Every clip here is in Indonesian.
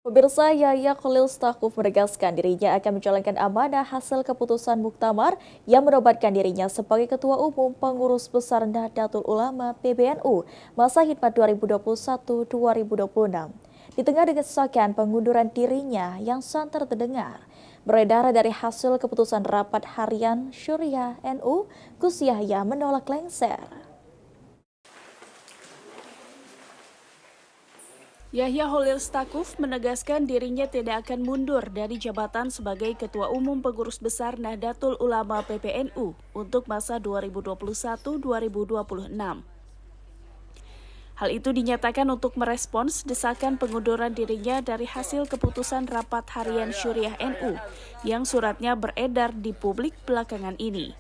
Pemirsa, Yahya Khalil Stakuf menegaskan dirinya akan menjalankan amanah hasil keputusan Muktamar yang menobatkan dirinya sebagai Ketua Umum Pengurus Besar Nahdlatul Ulama PBNU masa khidmat 2021-2026. Di tengah desakan pengunduran dirinya yang santer terdengar, beredar dari hasil keputusan rapat harian Syuriah NU, Gus Yahya menolak lengser. Yahya Khalil Stakuf menegaskan dirinya tidak akan mundur dari jabatan sebagai Ketua Umum Pengurus Besar Nahdlatul Ulama PBNU untuk masa 2021-2026. Hal itu dinyatakan untuk merespons desakan pengunduran dirinya dari hasil keputusan rapat harian Syuriah NU yang suratnya beredar di publik belakangan ini.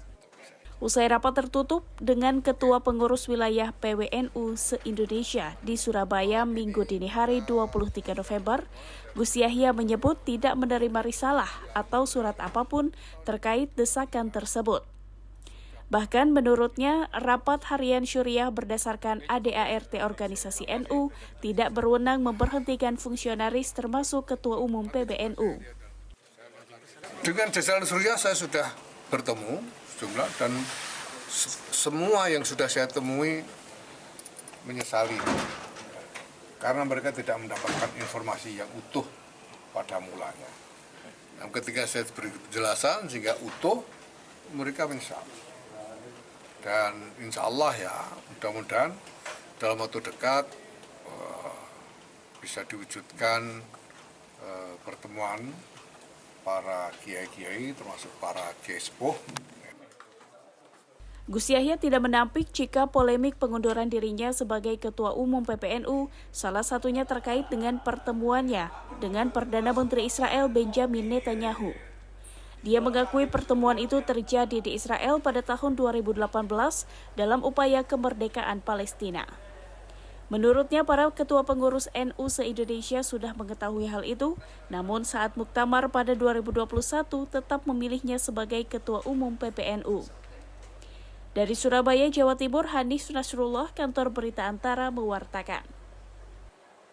Usai rapat tertutup dengan Ketua Pengurus Wilayah PWNU se-Indonesia di Surabaya Minggu dini hari 23 November, Gus Yahya menyebut tidak menerima risalah atau surat apapun terkait desakan tersebut. Bahkan menurutnya, rapat harian Syuriah berdasarkan ADART organisasi NU tidak berwenang memberhentikan fungsionaris termasuk Ketua Umum PBNU. Dengan jajaran Syuriah saya sudah bertemu sejumlah dan semua yang sudah saya temui menyesali karena mereka tidak mendapatkan informasi yang utuh pada mulanya. Nah, ketika saya beri penjelasan sehingga utuh, mereka menyesal. Dan insya Allah ya mudah-mudahan dalam waktu dekat bisa diwujudkan pertemuan para kiai-kiai termasuk para kiai sepuh. Gus Yahya tidak menampik jika polemik pengunduran dirinya sebagai Ketua Umum PBNU salah satunya terkait dengan pertemuannya dengan Perdana Menteri Israel Benjamin Netanyahu. Dia mengakui pertemuan itu terjadi di Israel pada tahun 2018 dalam upaya kemerdekaan Palestina. Menurutnya, para ketua pengurus NU se-Indonesia sudah mengetahui hal itu, namun saat Muktamar pada 2021 tetap memilihnya sebagai Ketua Umum PBNU. Dari Surabaya, Jawa Timur, Hanis Nasrullah, Kantor Berita Antara mewartakan.